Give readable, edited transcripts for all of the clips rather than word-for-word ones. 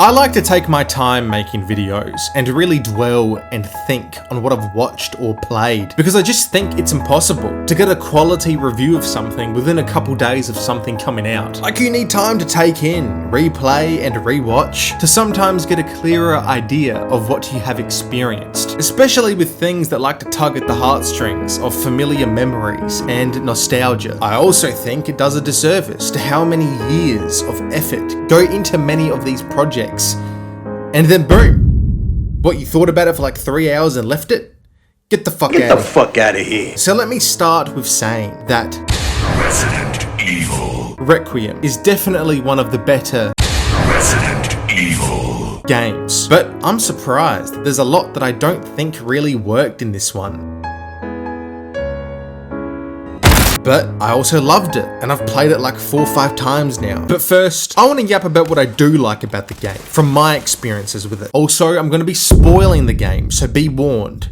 I like to take my time making videos and really dwell and think on what I've watched or played, because I just think it's impossible to get a quality review of something within a couple days of something coming out. Like, you need time to take in, replay and rewatch to sometimes get a clearer idea of what you have experienced, especially with things that like to tug at the heartstrings of familiar memories and nostalgia. I also think it does a disservice to how many years of effort go into many of these projects. And then boom. What, you thought about it for like 3 hours and left it? Get the fuck out of here. So let me start with saying that Resident Evil Requiem is definitely one of the better Resident Evil games. But I'm surprised that there's a lot that I don't think really worked in this one. But I also loved it, and I've played it like 4 or 5 times now. But first, I want to yap about what I do like about the game, from my experiences with it. Also, I'm going to be spoiling the game, so be warned.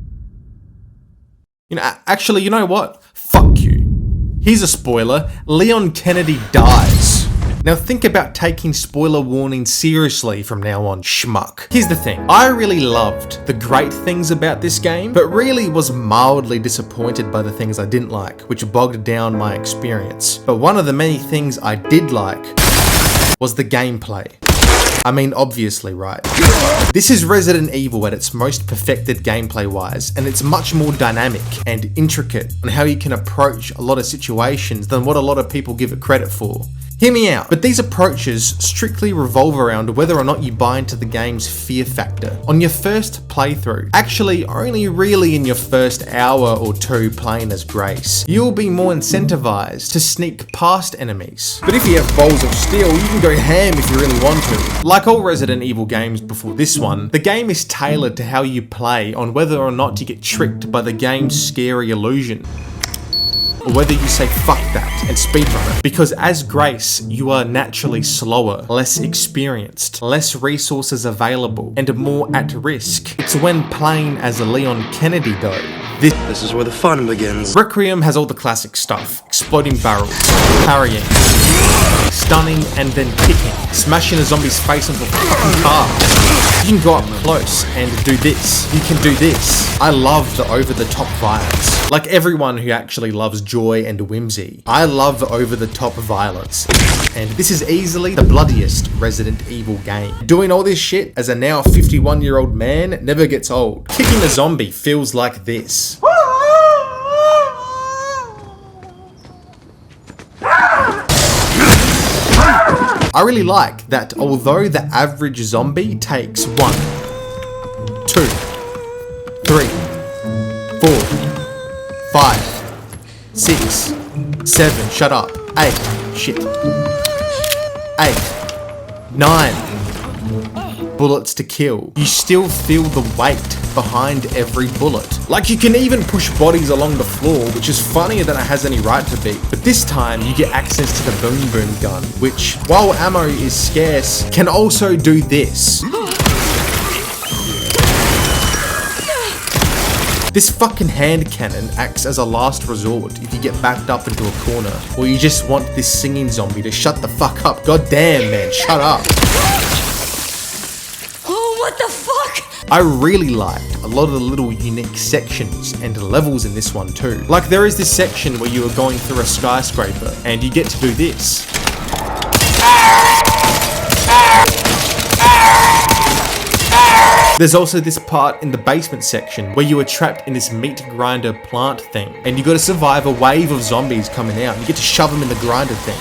Actually, you know what? Fuck you. Here's a spoiler. Leon Kennedy dies. Now think about taking spoiler warnings seriously from now on, schmuck. Here's the thing, I really loved the great things about this game, but really was mildly disappointed by the things I didn't like, which bogged down my experience. But one of the many things I did like was the gameplay. I mean, obviously, right? This is Resident Evil at its most perfected gameplay-wise, and it's much more dynamic and intricate on how you can approach a lot of situations than what a lot of people give it credit for. Hear me out, but these approaches strictly revolve around whether or not you buy into the game's fear factor. On your first playthrough, actually only really in your first hour or two playing as Grace, you'll be more incentivized to sneak past enemies. But if you have balls of steel, you can go ham if you really want to. Like all Resident Evil games before this one, the game is tailored to how you play on whether or not you get tricked by the game's scary illusion, or whether you say fuck that and speedrun it. Because as Grace, you are naturally slower, less experienced, less resources available, and more at risk. It's when playing as a Leon Kennedy though. This is where the fun begins. Requiem has all the classic stuff. Exploding barrels, parrying, stunning and then kicking, smashing a zombie's face onto a fucking car. You can go up close and do this. You can do this. I love the over-the-top violence. Like everyone who actually loves joy and whimsy, I love over-the-top violence. And this is easily the bloodiest Resident Evil game. Doing all this shit as a now 51-year-old man never gets old. Kicking a zombie feels like this. I really like that although the average zombie takes 1, 2, 3, 4, 5, 6, 7, shut up, 8, shit, 8, 9 bullets to kill, you still feel the weight behind every bullet. Like, you can even push bodies along the floor, which is funnier than it has any right to be. But this time you get access to the boom boom gun, which, while ammo is scarce, can also do this. This fucking hand cannon acts as a last resort if you get backed up into a corner, or you just want this singing zombie to shut the fuck up. God damn, man, shut up. What the fuck? I really liked a lot of the little unique sections and levels in this one too. Like, there is this section where you are going through a skyscraper and you get to do this. There's also this part in the basement section where you are trapped in this meat grinder plant thing and you got to survive a wave of zombies coming out and you get to shove them in the grinder thing.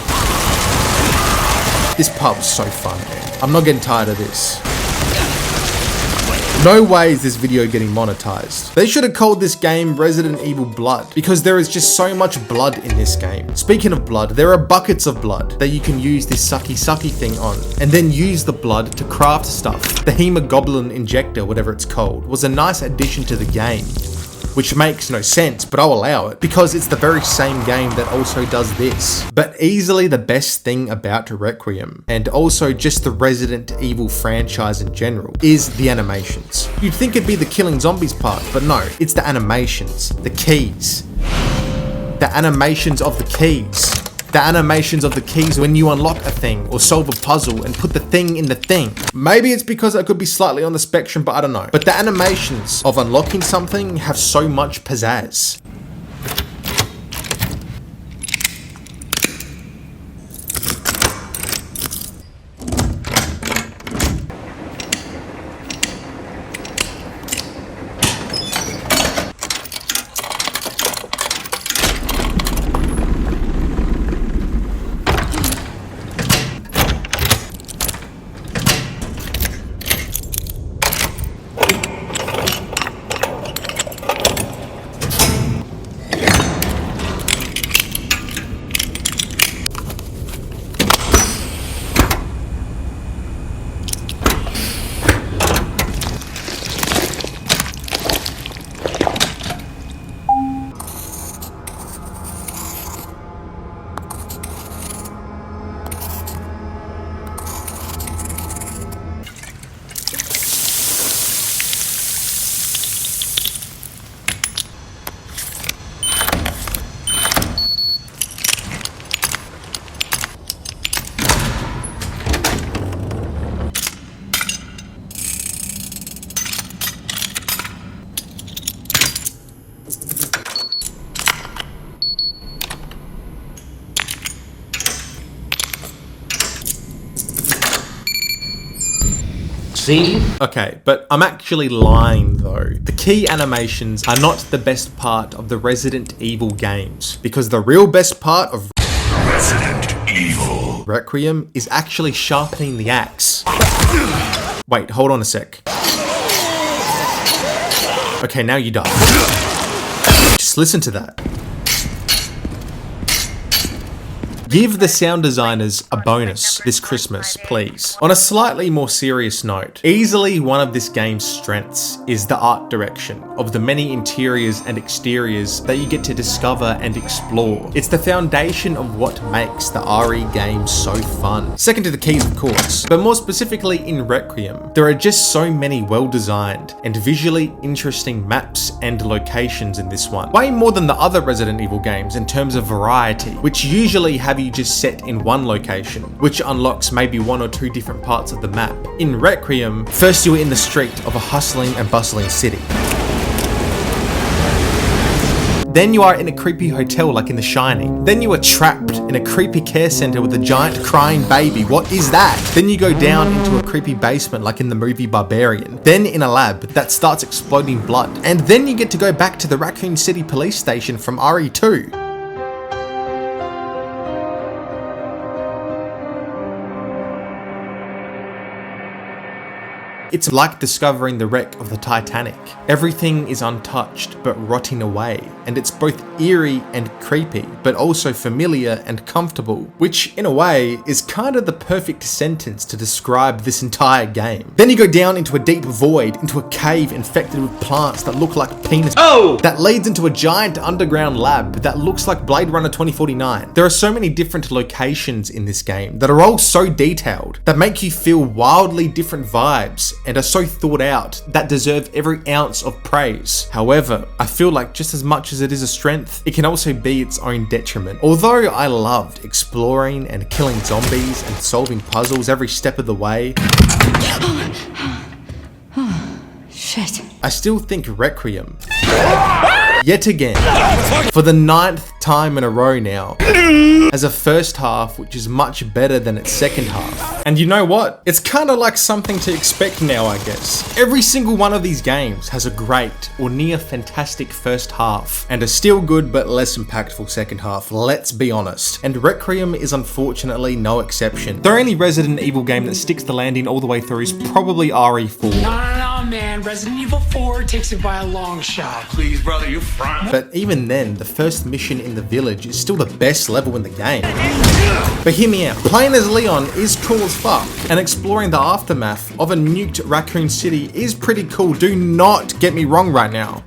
This part was so fun, man. I'm not getting tired of this. No way is this video getting monetized. They should have called this game Resident Evil Blood, because there is just so much blood in this game. Speaking of blood, there are buckets of blood that you can use this sucky thing on, and then use the blood to craft stuff. The hemoglobin injector, whatever it's called, was a nice addition to the game, which makes no sense, but I'll allow it, because it's the very same game that also does this. But easily the best thing about Requiem, and also just the Resident Evil franchise in general, is the animations. You'd think it'd be the killing zombies part, but no, it's the animations, the keys. The animations of the keys. The animations of the keys when you unlock a thing or solve a puzzle and put the thing in the thing. Maybe it's because I could be slightly on the spectrum, but I don't know. But the animations of unlocking something have so much pizzazz. See? Okay, but I'm actually lying though. The key animations are not the best part of the Resident Evil games, because the real best part of Resident Evil. Requiem is actually sharpening the axe. Wait, hold on a sec. Okay, now you die. Just listen to that. Give the sound designers a bonus this Christmas, please. On a slightly more serious note, easily one of this game's strengths is the art direction of the many interiors and exteriors that you get to discover and explore. It's the foundation of what makes the RE game so fun. Second to the keys, of course, but more specifically in Requiem, there are just so many well-designed and visually interesting maps and locations in this one. Way more than the other Resident Evil games in terms of variety, which usually have you just set in one location, which unlocks maybe one or two different parts of the map. In Requiem, first you are in the street of a hustling and bustling city. Then you are in a creepy hotel like in The Shining. Then you are trapped in a creepy care center with a giant crying baby. What is that? Then you go down into a creepy basement like in the movie Barbarian. Then in a lab that starts exploding blood. And then you get to go back to the Raccoon City police station from RE2. It's like discovering the wreck of the Titanic. Everything is untouched but rotting away, and it's both eerie and creepy, but also familiar and comfortable, which in a way is kind of the perfect sentence to describe this entire game. Then you go down into a deep void, into a cave infected with plants that look like penis. Oh! That leads into a giant underground lab that looks like Blade Runner 2049. There are so many different locations in this game that are all so detailed, that make you feel wildly different vibes, and are so thought out that deserve every ounce of praise. However, I feel like just as much as it is a strength, it can also be its own detriment. Although I loved exploring and killing zombies and solving puzzles every step of the way, Shit. I still think Requiem, yet again, for the 9th time in a row now, has a first half which is much better than its second half. And you know what? It's kind of like something to expect now, I guess. Every single one of these games has a great or near fantastic first half, and a still good but less impactful second half, let's be honest. And Requiem is unfortunately no exception. The only Resident Evil game that sticks the landing all the way through is probably RE4. No, man. Resident Evil 4 takes it by a long shot. Please, brother, you front. But even then, the first mission in the village is still the best level in the game. But hear me out, playing as Leon is cool as fuck, and exploring the aftermath of a nuked Raccoon City is pretty cool, do not get me wrong right now.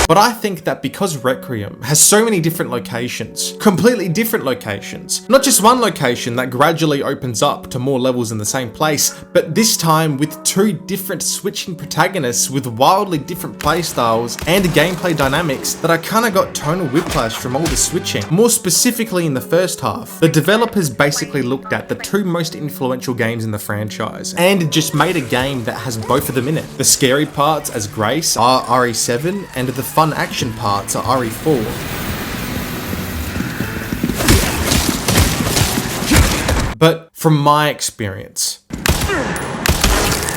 But I think that because Requiem has so many different locations, completely different locations, not just one location that gradually opens up to more levels in the same place, but this time with two different switching protagonists with wildly different playstyles and gameplay dynamics, that I kinda got tonal whiplash from all the switching. More specifically in the first half, the developers basically looked at the two most influential games in the franchise and just made a game that has both of them in it. The scary parts as Grace are RE7 and the fun action parts are RE4. But from my experience,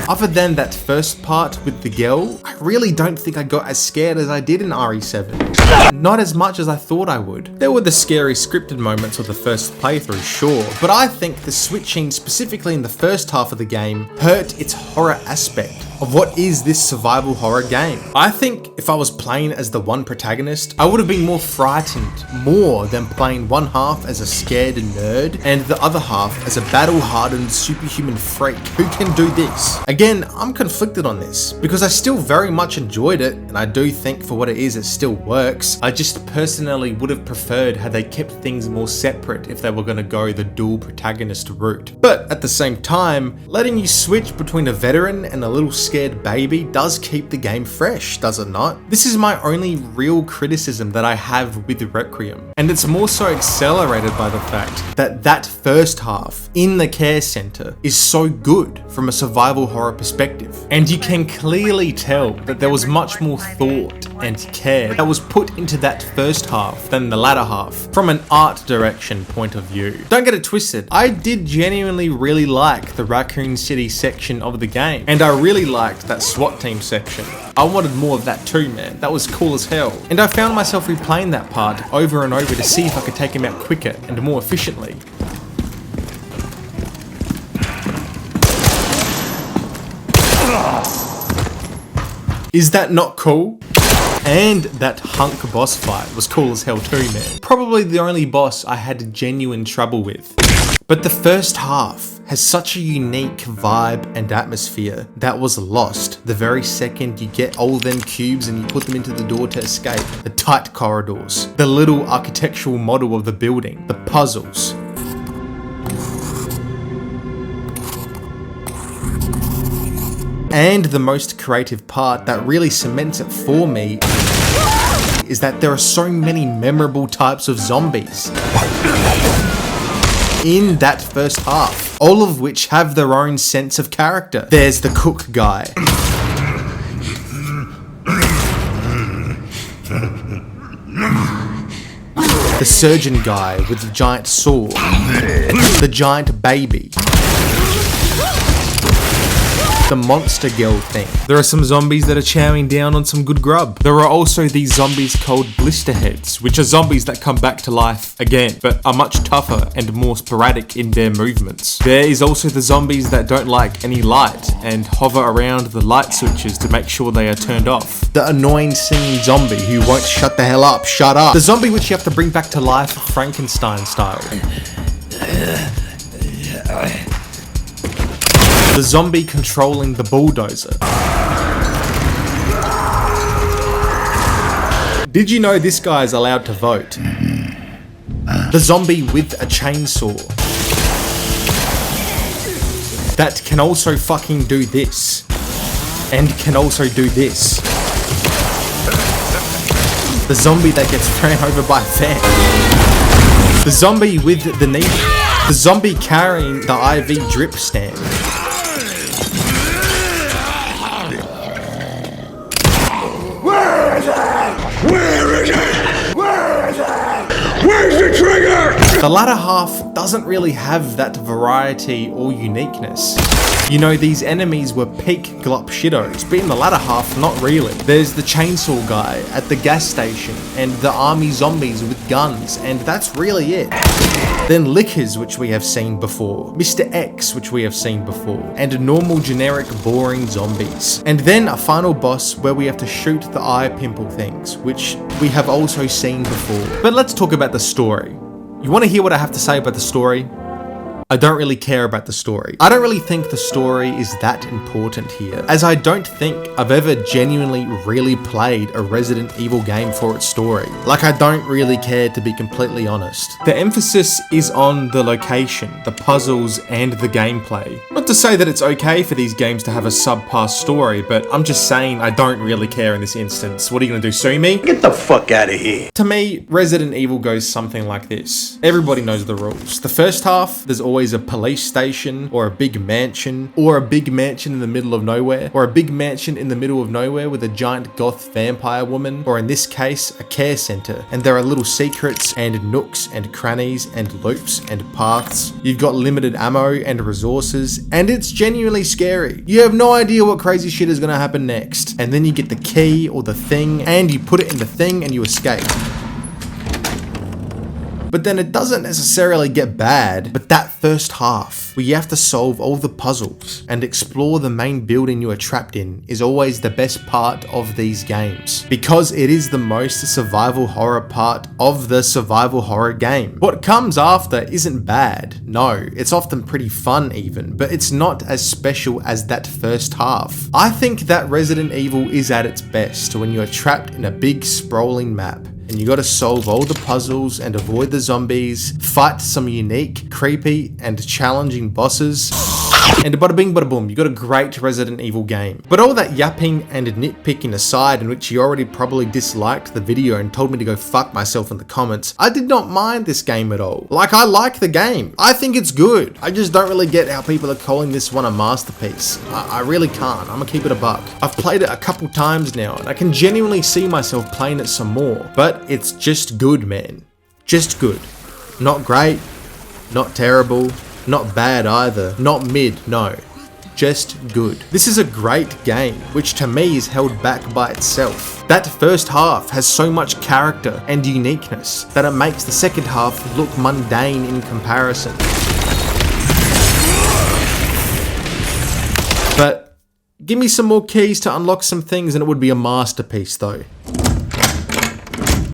other than that first part with the girl, I really don't think I got as scared as I did in RE7. Not as much as I thought I would. There were the scary scripted moments of the first playthrough, sure, but I think the switching specifically in the first half of the game hurt its horror aspect of what is this survival horror game. I think if I was playing as the one protagonist, I would have been more frightened more than playing one half as a scared nerd and the other half as a battle-hardened superhuman freak who can do this. Again, I'm conflicted on this because I still very much enjoyed it and I do think for what it is, it still works. I just personally would have preferred had they kept things more separate if they were going to go the dual protagonist route. But at the same time, letting you switch between a veteran and a little scared baby does keep the game fresh, does it not? This is my only real criticism that I have with Requiem, and it's more so accelerated by the fact that that first half in the care center is so good from a survival horror perspective, and you can clearly tell that there was much more thought and care that was put into that first half than the latter half from an art direction point of view. Don't get it twisted, I did genuinely really like the Raccoon City section of the game, and I really liked that SWAT team section. I wanted more of that too, man. That was cool as hell. And I found myself replaying that part over and over to see if I could take him out quicker and more efficiently. Is that not cool? And that hunk boss fight was cool as hell too, man. Probably the only boss I had genuine trouble with. But the first half has such a unique vibe and atmosphere that was lost the very second you get all them cubes and you put them into the door to escape. The tight corridors, the little architectural model of the building, the puzzles. And the most creative part that really cements it for me is that there are so many memorable types of zombies in that first half, all of which have their own sense of character. There's the cook guy. The surgeon guy with the giant saw. The giant baby. The monster girl thing. There are some zombies that are chowing down on some good grub. There are also these zombies called blister heads, which are zombies that come back to life again, but are much tougher and more sporadic in their movements. There is also the zombies that don't like any light and hover around the light switches to make sure they are turned off. The annoying singing zombie who won't shut the hell up, shut up. The zombie which you have to bring back to life Frankenstein style. The zombie controlling the bulldozer. Did you know this guy is allowed to vote? The zombie with a chainsaw. That can also fucking do this. And can also do this. The zombie that gets ran over by a fan. The zombie with the needle. The zombie carrying the IV drip stand. Where is it? Where is it? Where is it? Where's the trigger? The latter half doesn't really have that variety or uniqueness. You know, these enemies were peak glop shittos, but in the latter half, not really. There's the chainsaw guy at the gas station, and the army zombies with guns, and that's really it. Then Lickers, which we have seen before, Mr. X, which we have seen before, and normal generic boring zombies. And then a final boss where we have to shoot the eye pimple things, which we have also seen before. But let's talk about the story. You want to hear what I have to say about the story? I don't really care about the story. I don't really think the story is that important here, as I don't think I've ever genuinely really played a Resident Evil game for its story. Like, I don't really care, to be completely honest. The emphasis is on the location, the puzzles, and the gameplay. Not to say that it's okay for these games to have a subpar story, but I'm just saying I don't really care in this instance. What are you gonna do, sue me? Get the fuck out of here. To me, Resident Evil goes something like this. Everybody knows the rules. The first half, there's always a police station, or a big mansion, or a big mansion in the middle of nowhere, or a big mansion in the middle of nowhere with a giant goth vampire woman, or in this case, a care center. And there are little secrets and nooks and crannies and loops and paths. You've got limited ammo and resources, and it's genuinely scary. You have no idea what crazy shit is gonna happen next. And then you get the key or the thing, and you put it in the thing and you escape. But then it doesn't necessarily get bad, but that first half, where you have to solve all the puzzles and explore the main building you are trapped in, is always the best part of these games, because it is the most survival horror part of the survival horror game. What comes after isn't bad, no, it's often pretty fun even, but it's not as special as that first half. I think that Resident Evil is at its best when you are trapped in a big sprawling map, and you gotta solve all the puzzles and avoid the zombies, fight some unique, creepy, and challenging bosses, and bada bing bada boom, you got a great Resident Evil game. But all that yapping and nitpicking aside, in which you already probably disliked the video and told me to go fuck myself in the comments, I did not mind this game at all. Like, I like the game. I think it's good. I just don't really get how people are calling this one a masterpiece. I really can't. I'm gonna keep it a buck. I've played it a couple times now, and I can genuinely see myself playing it some more. But it's just good, man. Just good. Not great, not terrible, not bad either, not mid, no. Just good. This is a great game, which to me is held back by itself. That first half has so much character and uniqueness that it makes the second half look mundane in comparison. But give me some more keys to unlock some things and it would be a masterpiece though.